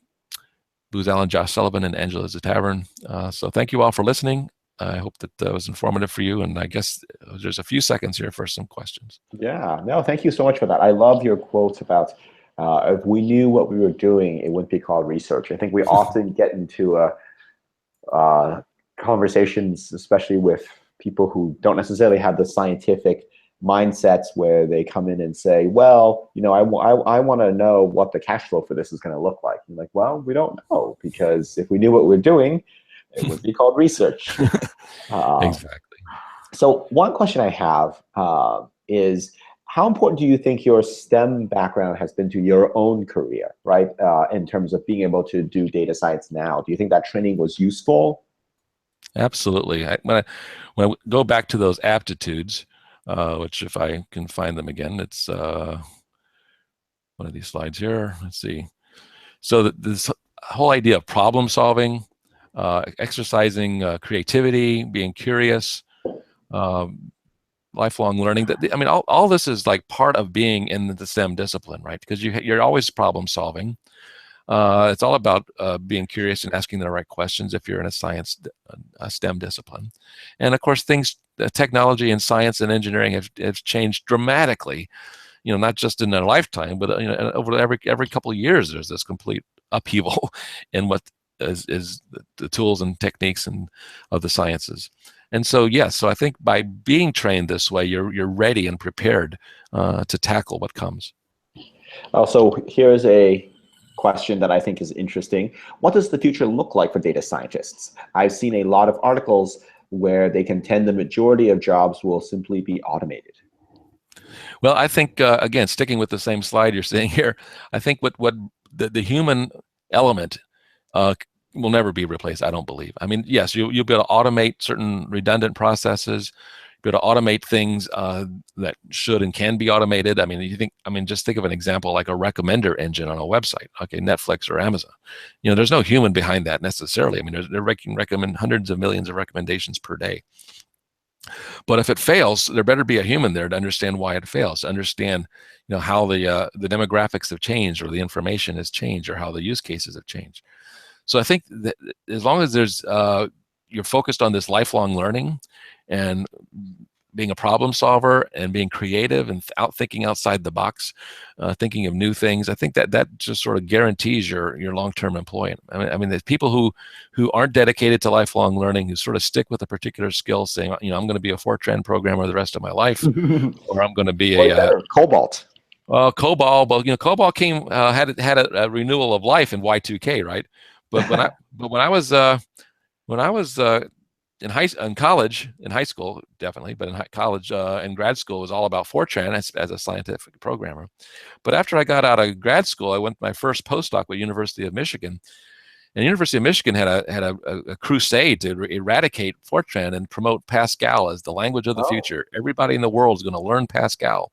B: Booz-Allen, Josh Sullivan and Angela Zatavern. So thank you all for listening. I hope that was informative for you. And I guess there's a few seconds here for some questions.
A: Yeah, no, thank you so much for that. I love your quotes about if we knew what we were doing, it wouldn't be called research. I think we often get into conversations, especially with people who don't necessarily have the scientific mindsets, where they come in and say, well, you know, I want to know what the cash flow for this is going to look like. You're like, well, we don't know, because if we knew what we're doing, it would be called research.
B: Exactly.
A: So one question I have is, how important do you think your STEM background has been to your own career, right? In terms of being able to do data science now, do you think that training was useful?
B: Absolutely. When I go back to those aptitudes, which if I can find them again, it's one of these slides here. Let's see. So this whole idea of problem solving, exercising creativity, being curious, lifelong learning. I mean, all this is like part of being in the STEM discipline, right? Because you're always problem solving. It's all about being curious and asking the right questions if you're in a STEM discipline. And of course, technology and science and engineering have changed dramatically. You know, not just in their lifetime, but you know, over every couple of years, there's this complete upheaval in what is the tools and techniques of the sciences. And so, yes, so I think by being trained this way, you're ready and prepared to tackle what comes.
A: So here's a question that I think is interesting. What does the future look like for data scientists? I've seen a lot of articles where they contend the majority of jobs will simply be automated.
B: Well, I think, again, sticking with the same slide you're seeing here, I think what the human element will never be replaced, I don't believe. I mean, yes, you'll be able to automate certain redundant processes, be able to automate things that should and can be automated. I mean, just think of an example like a recommender engine on a website, okay, Netflix or Amazon. You know, there's no human behind that necessarily. I mean, they're recommend hundreds of millions of recommendations per day. But if it fails, there better be a human there to understand why it fails, to understand, you know, how the demographics have changed, or the information has changed, or how the use cases have changed. So I think that as long as there's you're focused on this lifelong learning and being a problem solver and being creative and thinking outside the box, thinking of new things. I think that just sort of guarantees your long-term employment. I mean, there's people who aren't dedicated to lifelong learning, who sort of stick with a particular skill, saying, I'm going to be a Fortran programmer the rest of my life, or I'm going to be
A: Cobalt.
B: COBOL. Well, COBOL came had a renewal of life in Y2K, right? But when I was in high school, definitely, but in college and grad school, it was all about Fortran as a scientific programmer. But after I got out of grad school, I went to my first postdoc with University of Michigan. And University of Michigan had a crusade to eradicate Fortran and promote Pascal as the language of the future. Everybody in the world is going to learn Pascal.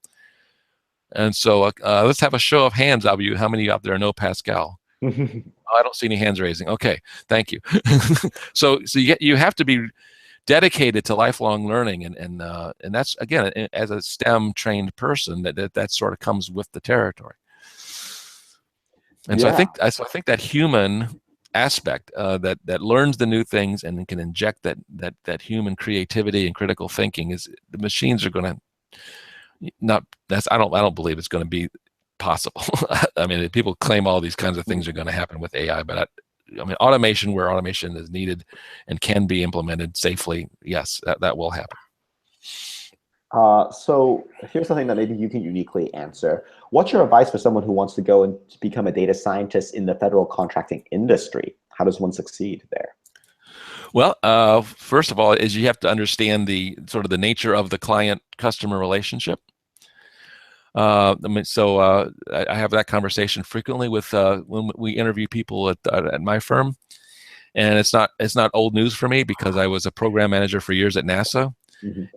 B: And so let's have a show of hands of you. How many out there know Pascal? I don't see any hands raising. Okay, thank you. So you have to be dedicated to lifelong learning, and that's, again, as a STEM trained person, that sort of comes with the territory. And so I think that human aspect that learns the new things and can inject that human creativity and critical thinking is, the machines are going to I don't believe it's going to be possible. I mean, people claim all these kinds of things are going to happen with AI, but I mean, automation where automation is needed and can be implemented safely, yes, that will happen.
A: So here's something that maybe you can uniquely answer. What's your advice for someone who wants to go and become a data scientist in the federal contracting industry? How does one succeed there?
B: Well, first of all, is you have to understand the sort of the nature of the client-customer relationship. I mean, so I have that conversation frequently with when we interview people at my firm, and it's not old news for me because I was a program manager for years at NASA,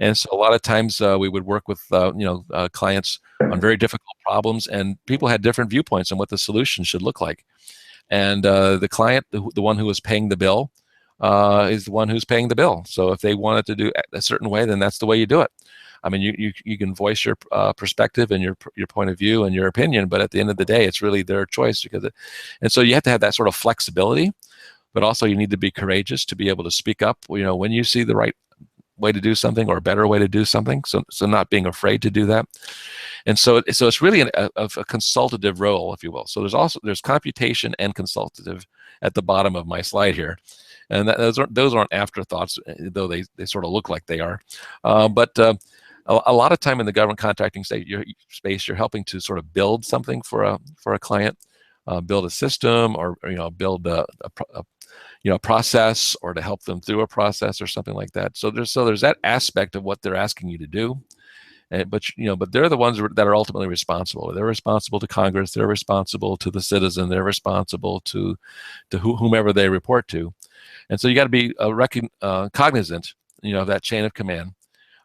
B: and so a lot of times we would work with clients on very difficult problems, and people had different viewpoints on what the solution should look like, and the client, the one who was paying the bill, is the one who's paying the bill. So if they wanted to do a certain way, then that's the way you do it. I mean, you can voice your perspective and your point of view and your opinion, but at the end of the day, it's really their choice and so you have to have that sort of flexibility, but also you need to be courageous to be able to speak up, when you see the right way to do something or a better way to do something. So not being afraid to do that. And so it's really a consultative role, if you will. So there's computation and consultative at the bottom of my slide here. And those aren't afterthoughts, though they sort of look like they are. But a lot of time in the government contracting space, you're helping to sort of build something for a client, build a system, or build a process, or to help them through a process or something like that. So there's that aspect of what they're asking you to do. But they're the ones that are ultimately responsible. They're responsible to Congress. They're responsible to the citizen. They're responsible to whomever they report to. And so you got to be cognizant, of that chain of command.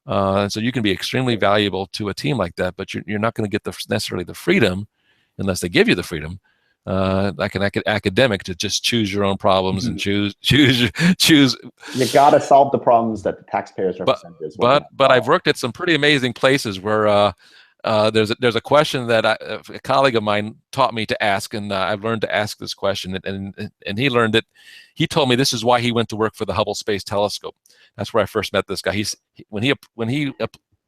B: And so you can be extremely valuable to a team like that, but you're not going to get necessarily the freedom, unless they give you the freedom, like an academic, to just choose your own problems and choose. You
A: got to solve the problems that the taxpayers represent as well.
B: But I've worked at some pretty amazing places where there's a question that a colleague of mine taught me to ask, and I've learned to ask this question, and he learned it. He told me this is why he went to work for the Hubble Space Telescope. That's where I first met this guy. When he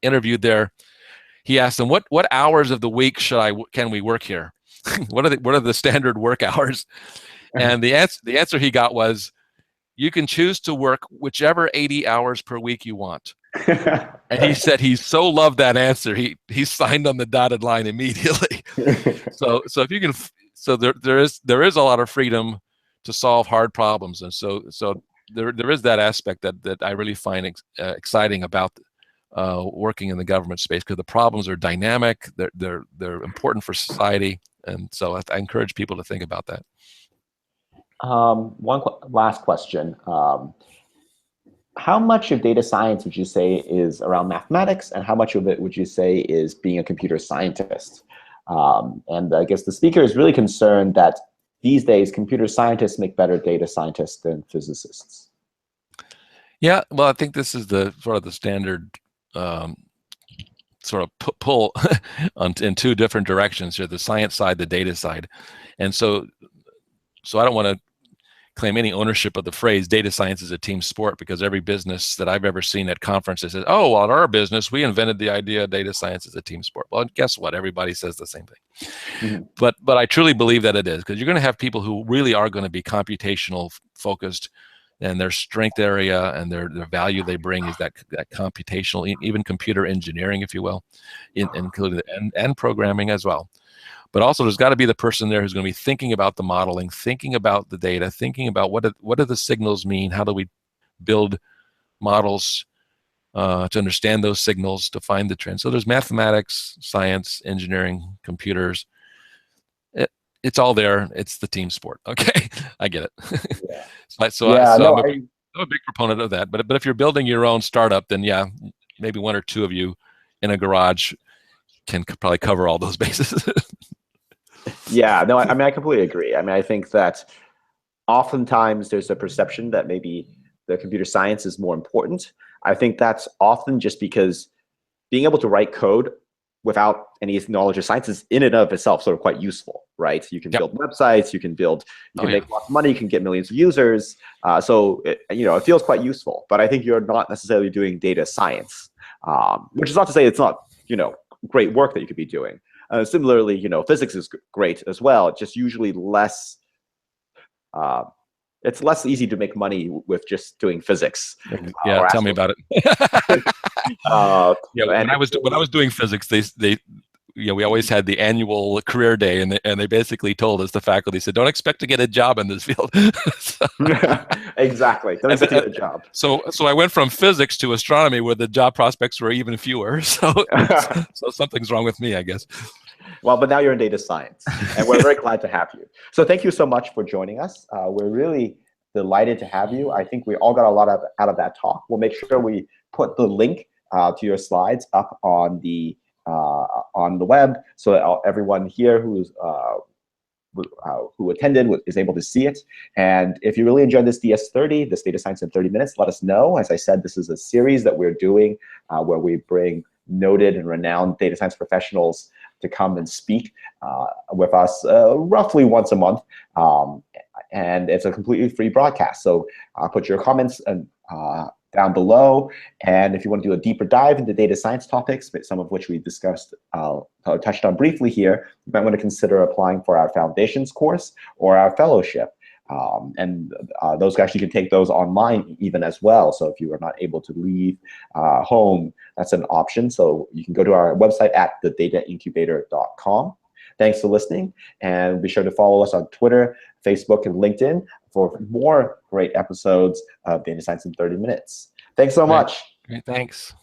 B: interviewed there, he asked them, what hours of the week can we work here? What are the standard work hours? And the answer he got was, you can choose to work whichever 80 hours per week you want. And he said he so loved that answer, he signed on the dotted line immediately. So if you can, there is a lot of freedom to solve hard problems, and so there is that aspect that I really find exciting about working in the government space, because the problems are dynamic, they're important for society, and so I encourage people to think about that.
A: One last question. How much of data science would you say is around mathematics, and how much of it would you say is being a computer scientist? And I guess the speaker is really concerned that these days computer scientists make better data scientists than physicists.
B: Yeah, well, I think this is the sort of the standard sort of pull in two different directions here: the science side, the data side. And so I don't want to claim any ownership of the phrase data science is a team sport, because every business that I've ever seen at conferences says, oh, well, at our business, we invented the idea data science is a team sport. Well, guess what? Everybody says the same thing.
A: Mm-hmm.
B: But I truly believe that it is, because you're going to have people who really are going to be computational focused, and their strength area and their value they bring is that computational, even computer engineering, if you will, including and programming as well. But also, there's got to be the person there who's going to be thinking about the modeling, thinking about the data, thinking about what do the signals mean? How do we build models to understand those signals, to find the trends? So there's mathematics, science, engineering, computers. It's all there. It's the team sport. Okay, I get it.
A: Yeah.
B: I'm a big proponent of that. But if you're building your own startup, then yeah, maybe one or two of you in a garage can probably cover all those bases.
A: Yeah, no, I mean, I completely agree. I mean, I think that oftentimes there's a perception that maybe the computer science is more important. I think that's often just because being able to write code without any knowledge of science is in and of itself sort of quite useful, right? You can build websites, you can make lots of money, you can get millions of users. So it feels quite useful. But I think you're not necessarily doing data science, which is not to say it's not great work that you could be doing. Similarly, physics is great as well. It's just usually less. It's less easy to make money with just doing physics.
B: Yeah, tell me about it. When I was doing physics, we always had the annual career day, and they basically told us, the faculty said, don't expect to get a job in this field.
A: Exactly, don't expect to get a job.
B: So I went from physics to astronomy, where the job prospects were even fewer. So something's wrong with me, I guess.
A: Well, but now you're in data science, and we're very glad to have you. So thank you so much for joining us. We're really delighted to have you. I think we all got a lot out of that talk. We'll make sure we put the link to your slides up on the web, so that everyone here who attended is able to see it. And if you really enjoyed this DS30, this Data Science in 30 Minutes, let us know. As I said, this is a series that we're doing where we bring noted and renowned data science professionals to come and speak with us roughly once a month. And it's a completely free broadcast. So put your comments down below. And if you want to do a deeper dive into data science topics, some of which we discussed, touched on briefly here, you might want to consider applying for our Foundations course or our fellowship. Those actually can take those online even as well. So if you are not able to leave home, that's an option. So you can go to our website at thedataincubator.com. Thanks for listening, and be sure to follow us on Twitter, Facebook, and LinkedIn for more great episodes of Data Science in 30 Minutes. Thanks so much.
B: Great, thanks.